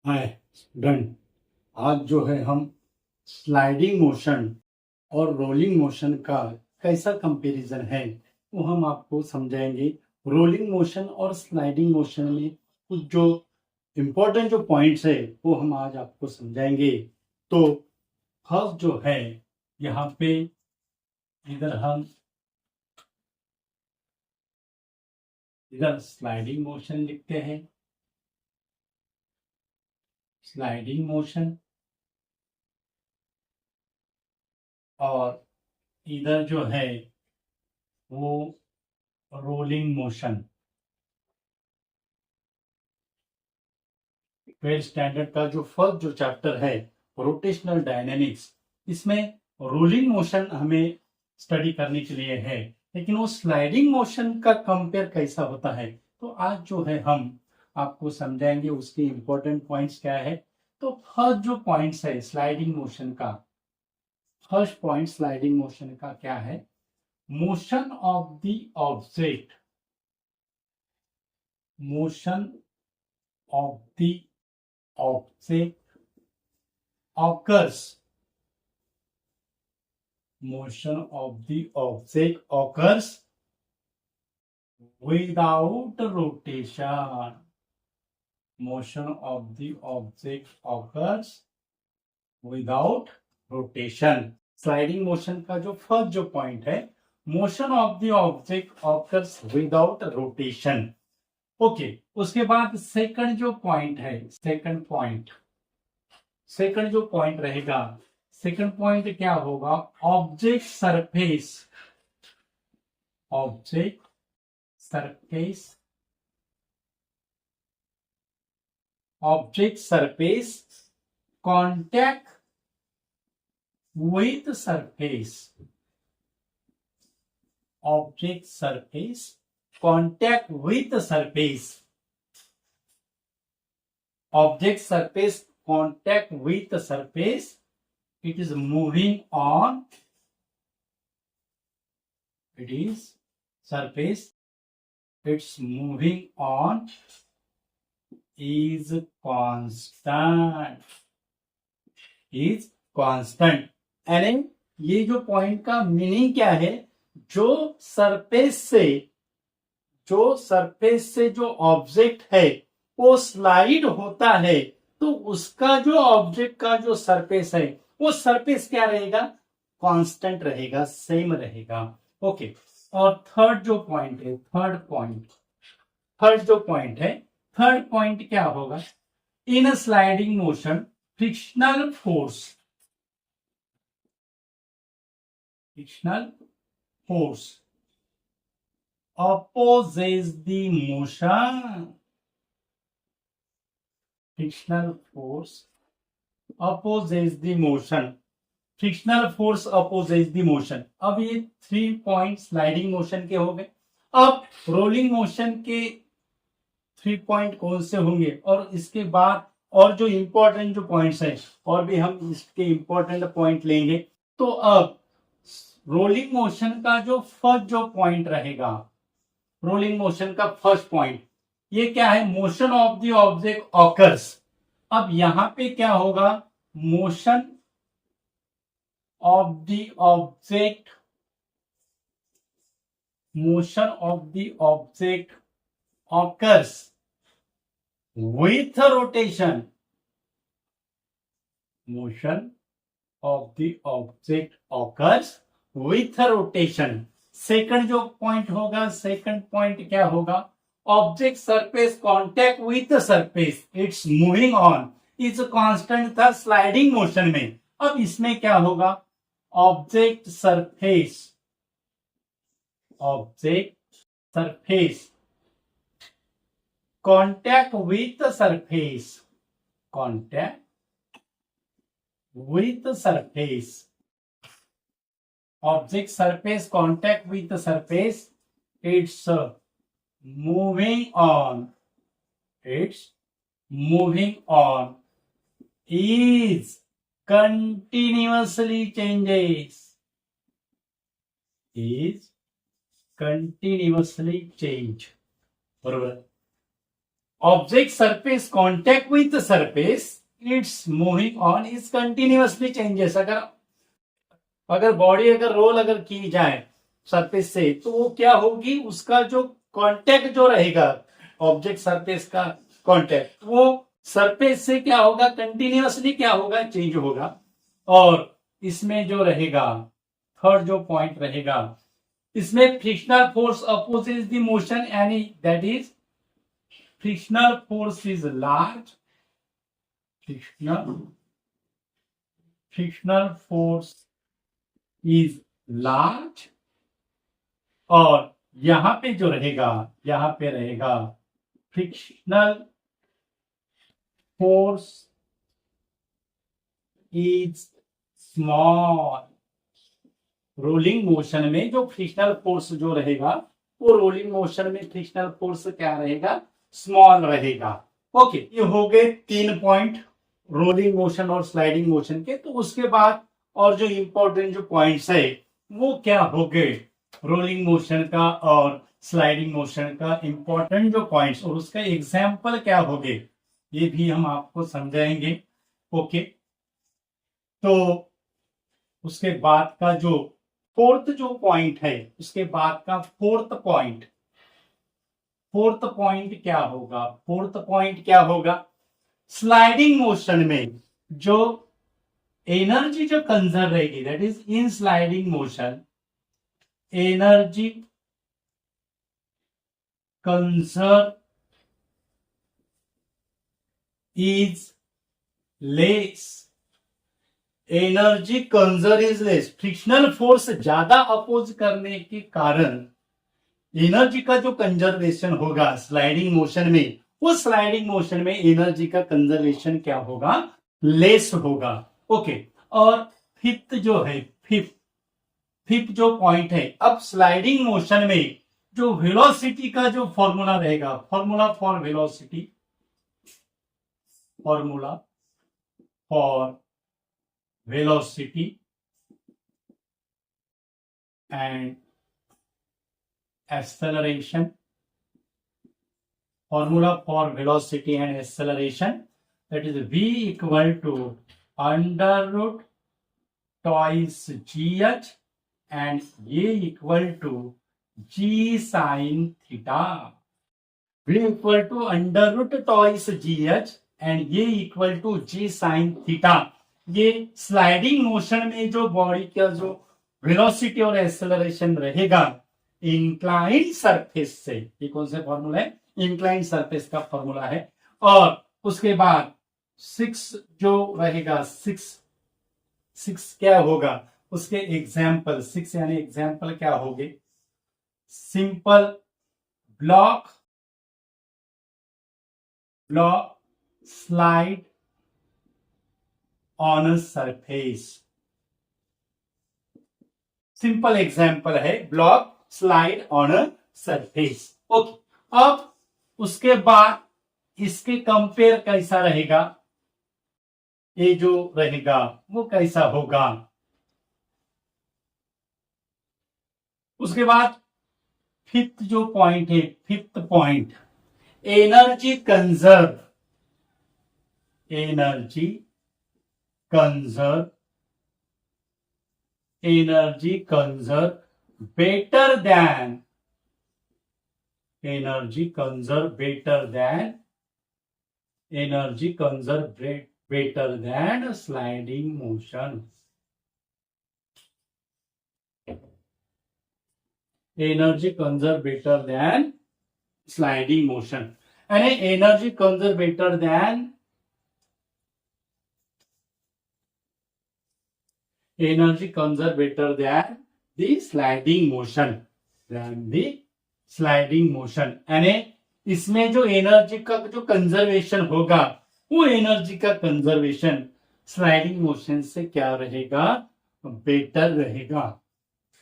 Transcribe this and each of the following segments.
हाय done. आज जो है हम स्लाइडिंग मोशन और रोलिंग मोशन का कैसा कंपैरिजन है वो हम आपको समझाएंगे। रोलिंग मोशन और स्लाइडिंग मोशन में कुछ जो इम्पोर्टेंट जो पॉइंट्स है वो हम आज आपको समझाएंगे। तो फर्स्ट जो है यहाँ पे इधर स्लाइडिंग मोशन लिखते हैं। स्लाइडिंग मोशन और इधर जो है वो रोलिंग मोशन। ट्वेल्थ स्टैंडर्ड का जो फर्स्ट जो चैप्टर है रोटेशनल डायनेमिक्स, इसमें रोलिंग मोशन हमें स्टडी करने के लिए है, लेकिन वो स्लाइडिंग मोशन का कंपेयर कैसा होता है तो आज जो है हम आपको समझाएंगे। उसके इंपॉर्टेंट पॉइंट्स क्या है। तो फर्स्ट जो पॉइंट्स है स्लाइडिंग मोशन का, फर्स्ट पॉइंट स्लाइडिंग मोशन का क्या है? Motion of the object, motion of the object occurs, motion of the object occurs without rotation. Motion of the object occurs without rotation. Sliding motion का जो first जो point है, motion of the object occurs without rotation. Okay, उसके बाद second जो point है, second जो point रहेगा, सेकंड पॉइंट क्या होगा? Object surface, object surface, object surface contact with surface, object surface contact with surface, object surface contact with the surface, it is moving on, it is surface, it's moving on is constant, is constant। यानी ये जो point का meaning क्या है? जो surface से जो object है वो स्लाइड होता है तो उसका जो ऑब्जेक्ट का जो सरफेस है वो सरफेस क्या रहेगा? कांस्टेंट रहेगा, सेम रहेगा। ओके, और थर्ड जो पॉइंट है, थर्ड पॉइंट क्या होगा? In sliding motion frictional force opposes the motion, frictional force opposes the motion, frictional force opposes the motion. अब ये 3 पॉइंट स्लाइडिंग मोशन के हो गए। अब रोलिंग मोशन के 3 पॉइंट कौन से होंगे और इसके बाद और जो इंपॉर्टेंट जो पॉइंट्स हैं और भी हम इसके इंपॉर्टेंट पॉइंट लेंगे। तो अब रोलिंग मोशन का जो फर्स्ट जो पॉइंट रहेगा, रोलिंग मोशन का फर्स्ट पॉइंट ये क्या है? Motion of the object occurs. अब यहां पे क्या होगा? Motion of the object, motion of the object occurs with rotation, motion of the object occurs with rotation। Second जो पॉइंट होगा, सेकंड पॉइंट क्या होगा? Object surface contact with the surface, it's moving on, is constant था sliding motion में। अब इसमें क्या होगा? Object surface contact with the surface, object surface contact with the surface, it's moving on, is continuously changes, बरोबर। Object surface contact with surface it's moving on is continuously changes. अगर body अगर role अगर की जाए surface से तो वो क्या होगी, उसका जो कांटेक्ट जो रहेगा ऑब्जेक्ट सरफेस का कांटेक्ट वो सरफेस से क्या होगा, कंटिन्यूअसली क्या होगा, चेंज होगा। और इसमें जो रहेगा थर्ड जो पॉइंट रहेगा, इसमें frictional force opposes the motion any that is frictional force is large, frictional force is large. और यहां पे जो रहेगा, यहां पे रहेगा frictional force is small. Rolling motion में जो फ्रिक्शनल फोर्स जो रहेगा वो रोलिंग मोशन में फ्रिक्शनल फोर्स क्या रहेगा, स्मॉल रहेगा। ओके, ये हो गए 3 पॉइंट रोलिंग मोशन और स्लाइडिंग मोशन के। तो उसके बाद और जो इंपॉर्टेंट जो पॉइंट्स है वो क्या हो गए, रोलिंग मोशन का और स्लाइडिंग मोशन का इंपॉर्टेंट जो पॉइंट्स और उसका एग्जाम्पल क्या हो गए ये भी हम आपको समझाएंगे। ओके, तो उसके बाद का जो फोर्थ जो पॉइंट है, उसके बाद का फोर्थ पॉइंट क्या होगा, फोर्थ पॉइंट क्या होगा, स्लाइडिंग मोशन में जो एनर्जी जो कंजर्व रहेगी, that is in sliding motion energy conserve is less, energy conserve is less. Frictional force ज्यादा अपोज करने के कारण एनर्जी का जो कंजर्वेशन होगा स्लाइडिंग मोशन में, वो स्लाइडिंग मोशन में एनर्जी का कंजर्वेशन क्या होगा, लेस होगा। ओके, और फिफ्थ जो है, फिफ्थ जो पॉइंट है, अब स्लाइडिंग मोशन में जो वेलोसिटी का जो फॉर्मूला रहेगा, formula for velocity and acceleration, formula for velocity and acceleration, that is v equal to under root twice gh and a equal to g sin theta. v equal to under root twice gh and a equal to g sin theta। ये sliding motion में जो body का जो velocity और acceleration रहेगा inclined surface से, ये कौन सा फॉर्मूला है, इंक्लाइंड सरफेस का फॉर्मूला है। और उसके बाद 6 जो रहेगा, 6 क्या होगा, उसके एग्जाम्पल 6 यानी एग्जाम्पल क्या होंगे, simple block slide on a surface. Simple example है block slide on a surface. Okay, अब उसके बाद इसके कंपेयर कैसा रहेगा, ये जो रहेगा वो कैसा होगा। उसके बाद फिफ्थ जो पॉइंट है, fifth point energy conserve better than sliding motion। Energy conserve better than sliding motion, यानी energy conserve better than the sliding motion, यानी इसमें जो एनर्जी का जो कंजर्वेशन होगा वो एनर्जी का कंजर्वेशन स्लाइडिंग मोशन से क्या रहेगा, बेटर रहेगा।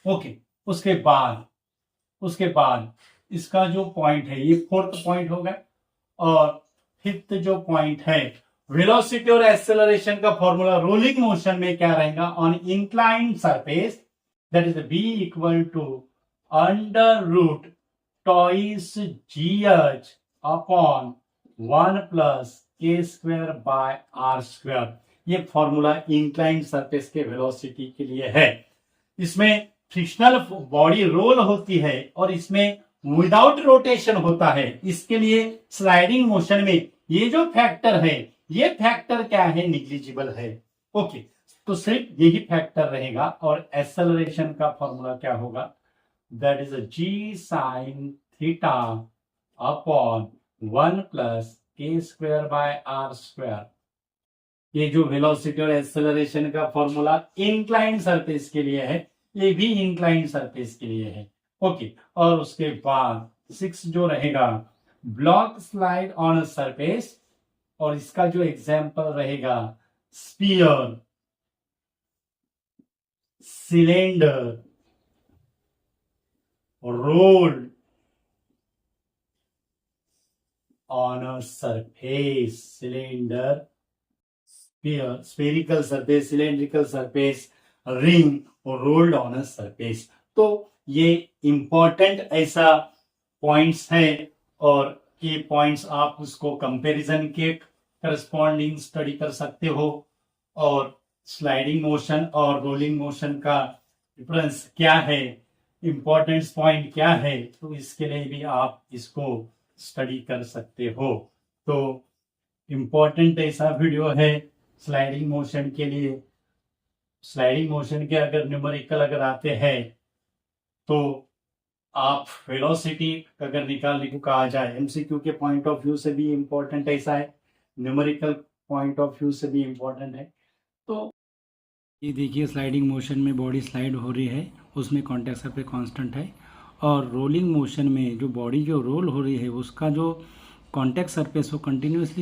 ओके, उसके बाद इसका जो पॉइंट है ये फोर्थ पॉइंट होगा। और फिफ्थ जो पॉइंट है वेलोसिटी और एक्सेलरेशन का फॉर्मूला रोलिंग मोशन में क्या रहेगा, on inclined surface that is v equal to under root twice gh upon 1 plus K square by R square. ये फॉर्मूला इंक्लाइंड सरफेस के वेलोसिटी के लिए है। इसमें फ्रिक्शनल बॉडी रोल होती है और इसमें विदाउट रोटेशन होता है। इसके लिए स्लाइडिंग मोशन में ये जो फैक्टर है, ये फैक्टर क्या है, निग्लिजिबल है। ओके, तो सिर्फ यही फैक्टर रहेगा और एक्सेलरेशन का फॉर्मूला क्या होगा, that is g sine theta upon 1 plus K square by R square. ये जो वेलोसिटी और एक्सेलरेशन का फॉर्मूला इंक्लाइंड सरफेस के लिए है, ये भी इंक्लाइंड सरफेस के लिए है। ओके, और उसके बाद 6 जो रहेगा, block slide on a surface, और इसका जो एग्जाम्पल रहेगा sphere, cylinder, roll on a surface, cylinder, spherical surface, cylindrical surface, ring और रोल्ड ऑन अ सरफेस। तो ये इंपॉर्टेंट ऐसा पॉइंट्स है और ये पॉइंट्स आप उसको कंपैरिजन के करस्पॉन्डिंग स्टडी कर सकते हो। और स्लाइडिंग मोशन और रोलिंग मोशन का डिफरेंस क्या है, इंपॉर्टेंस पॉइंट क्या है, तो इसके लिए भी आप इसको स्टडी कर सकते हो। तो इंपॉर्टेंट ऐसा वीडियो है स्लाइडिंग मोशन के लिए। स्लाइडिंग मोशन के अगर न्यूमेरिकल अगर आते हैं तो आप वेलोसिटी अगर निकालने को कहा जाए, एमसीक्यू के पॉइंट ऑफ व्यू से भी इंपॉर्टेंट ऐसा है, न्यूमेरिकल पॉइंट ऑफ व्यू से भी इंपॉर्टेंट है। तो ये देखिए स्लाइडिंग मोशन में बॉडी स्लाइड हो रही है, उसमें कॉन्टैक्ट सरफेस कांस्टेंट है, और रोलिंग मोशन में जो बॉडी जो रोल हो रही है उसका जो कॉन्टैक्ट सरफेस वो कंटिन्यूसली